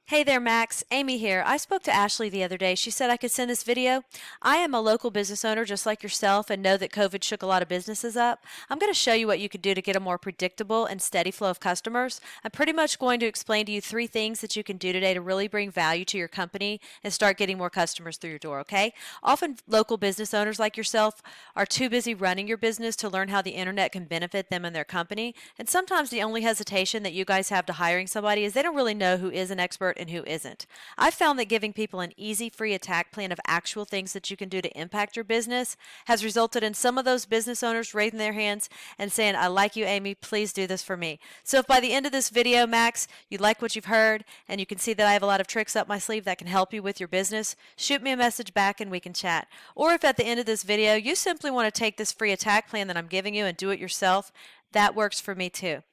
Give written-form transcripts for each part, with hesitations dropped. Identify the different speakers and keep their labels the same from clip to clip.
Speaker 1: Hey there, Max. Amy here. I spoke to Ashley the other day. She said I could send this video. I am a local business owner just like yourself and know that COVID shook a lot of businesses up. I'm going to show you what you could do to get a more predictable and steady flow of customers. I'm pretty much going to explain to you 3 things that you can do today to really bring value to your company and start getting more customers through your door, okay? Often local business owners like yourself are too busy running your business to learn how the internet can benefit them and their company. And sometimes the only hesitation that you guys have to hiring somebody is they don't really know who is an expert and who isn't. I've found that giving people an easy, free attack plan of actual things that you can do to impact your business has resulted in some of those business owners raising their hands and saying, I like you, Amy, please do this for me. So if by the end of this video, Max, you like what you've heard and you can see that I have a lot of tricks up my sleeve that can help you with your business, shoot me a message back and we can chat. Or if at the end of this video, you simply want to take this free attack plan that I'm giving you and do it yourself, that works for me too.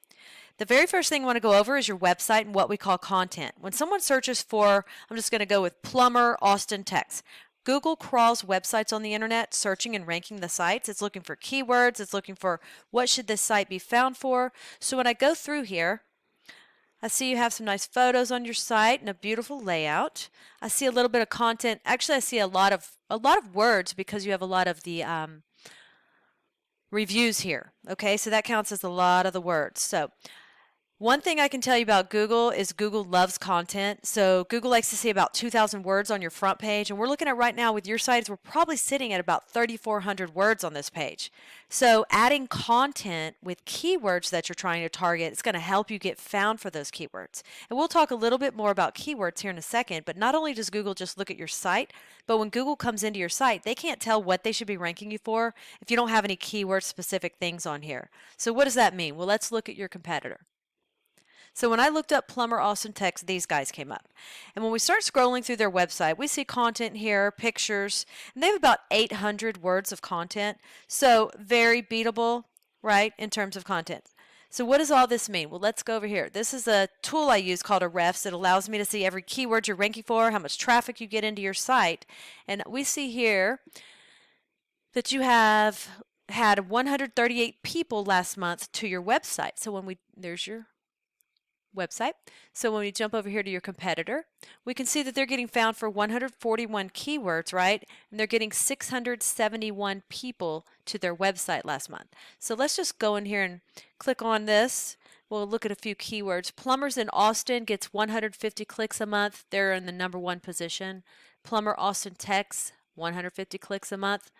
Speaker 1: The very first thing I want to go over is your website and what we call content. When someone searches for, I'm just going to go with plumber Austin, Texas. Google crawls websites on the internet, searching and ranking the sites. It's looking for keywords. It's looking for what should this site be found for. So when I go through here, I see you have some nice photos on your site and a beautiful layout. I see a little bit of content. Actually, I see a lot of words because you have a lot of the reviews here. Okay, so that counts as a lot of the words. So one thing I can tell you about Google is Google loves content. So Google likes to see about 2,000 words on your front page. And we're looking at right now with your sites, we're probably sitting at about 3,400 words on this page. So adding content with keywords that you're trying to target is going to help you get found for those keywords. And we'll talk a little bit more about keywords here in a second. But not only does Google just look at your site, but when Google comes into your site, they can't tell what they should be ranking you for if you don't have any keyword specific things on here. So what does that mean? Well, let's look at your competitor. So when I looked up plumber Austin, Texas, these guys came up. And when we start scrolling through their website, we see content here, pictures, and they have about 800 words of content. So very beatable, right, in terms of content. So what does all this mean? Well, let's go over here. This is a tool I use called a refs. It allows me to see every keyword you're ranking for, how much traffic you get into your site. And we see here that you have had 138 people last month to your website. So there's your website. So when we jump over here to your competitor, we can see that they're getting found for 141 keywords, right? And they're getting 671 people to their website last month. So let's just go in here and click on this. We'll look at a few keywords. Plumbers in Austin gets 150 clicks a month. They're in the #1 position. Plumber Austin, Texas, 150 clicks a month.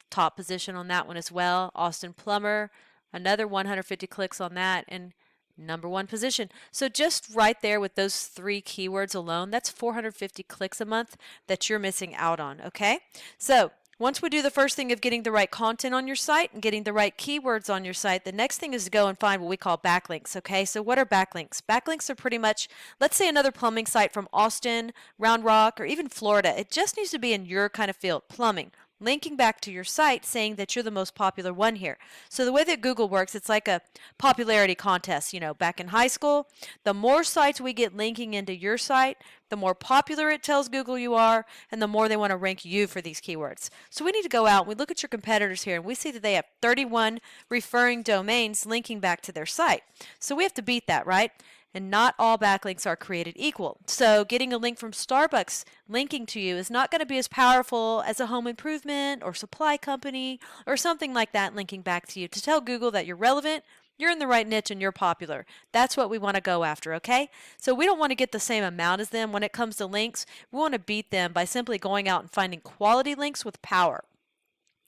Speaker 1: Top position on that one as well. Austin Plumber, another 150 clicks on that, and #1 position. So just right there with those 3 keywords alone, that's 450 clicks a month that you're missing out on, okay? So once we do the first thing of getting the right content on your site and getting the right keywords on your site, the next thing is to go and find what we call backlinks, okay? So what are backlinks? Backlinks are pretty much, let's say another plumbing site from Austin, Round Rock, or even Florida. It just needs to be in your kind of field, plumbing, linking back to your site saying that you're the most popular one here. So the way that Google works, it's like a popularity contest. You know, back in high school, the more sites we get linking into your site, the more popular it tells Google you are, and the more they want to rank you for these keywords. So we need to go out and we look at your competitors here, and we see that they have 31 referring domains linking back to their site. So we have to beat that, right? And not all backlinks are created equal. So getting a link from Starbucks linking to you is not going to be as powerful as a home improvement or supply company or something like that linking back to you to tell Google that you're relevant, you're in the right niche, and you're popular. That's what we want to go after, okay? So we don't want to get the same amount as them when it comes to links. We want to beat them by simply going out and finding quality links with power.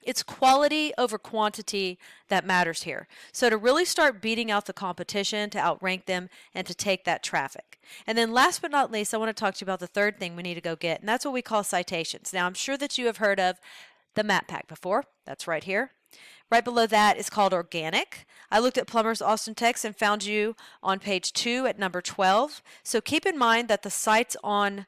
Speaker 1: It's quality over quantity that matters here. So to really start beating out the competition, to outrank them, and to take that traffic. And then last but not least, I want to talk to you about the third thing we need to go get, and that's what we call citations. Now, I'm sure that you have heard of the map pack before. That's right here. Right below that is called organic. I looked at Plumbers Austin, Texas and found you on page 2 at number 12. So keep in mind that the sites on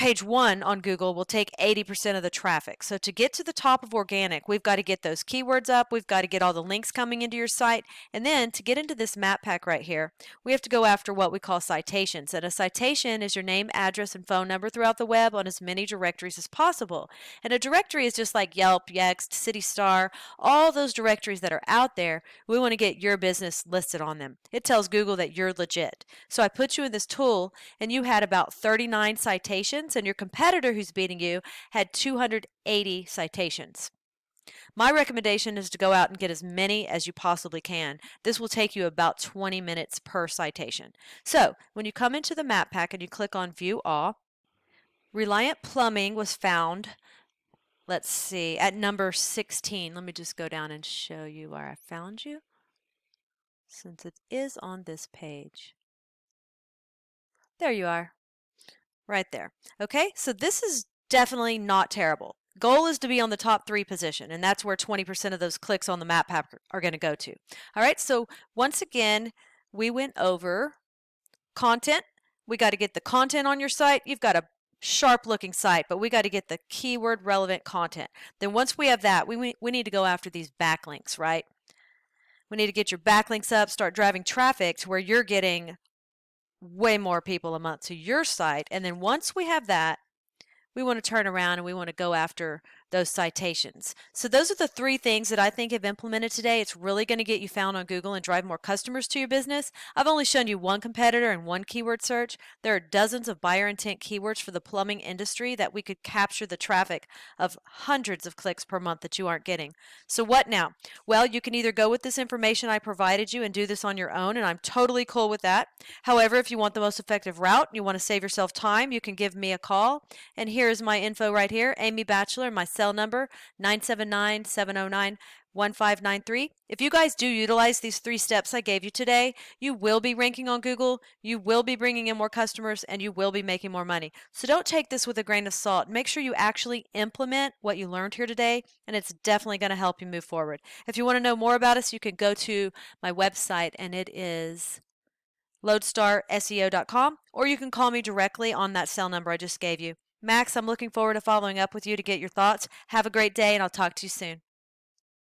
Speaker 1: page 1 on Google will take 80% of the traffic. So to get to the top of organic, we've got to get those keywords up, we've got to get all the links coming into your site, and then to get into this map pack right here, we have to go after what we call citations. And a citation is your name, address, and phone number throughout the web on as many directories as possible. And a directory is just like Yelp, Yext, City Star, all those directories that are out there. We want to get your business listed on them. It tells Google that you're legit. So I put you in this tool, and you had about 39 citations, and your competitor who's beating you had 280 citations. My recommendation is to go out and get as many as you possibly can. This will take you about 20 minutes per citation. So when you come into the map pack and you click on View All, Reliant Plumbing was found, let's see, at number 16. Let me just go down and show you where I found you, since it is on this page. There you are. Right there. Okay, so this is definitely not terrible. Goal is to be on the top 3 position, and that's where 20% of those clicks on the map pack are going to go to. All right, so once again, we went over content. We got to get the content on your site. You've got a sharp looking site, but we got to get the keyword relevant content. Then once we have that, we need to go after these backlinks, right? We need to get your backlinks up, start driving traffic to where you're getting way more people a month to your site. And then once we have that, we want to turn around and we want to go after those citations. So those are the 3 things that I think have implemented today. It's really going to get you found on Google and drive more customers to your business. I've only shown you one competitor and one keyword search. There are dozens of buyer intent keywords for the plumbing industry that we could capture the traffic of hundreds of clicks per month that you aren't getting. So what now? Well, you can either go with this information I provided you and do this on your own, and I'm totally cool with that. However, if you want the most effective route and you want to save yourself time, you can give me a call. And here's my info right here, Amy Batchelor, my cell number 979-709-1593. If you guys do utilize these 3 steps I gave you today, you will be ranking on Google, you will be bringing in more customers, and you will be making more money. So don't take this with a grain of salt. Make sure you actually implement what you learned here today, and it's definitely going to help you move forward. If you want to know more about us, you can go to my website, and it is loadstarseo.com, or you can call me directly on that cell number I just gave you. Max, I'm looking forward to following up with you to get your thoughts. Have a great day, and I'll talk to you soon.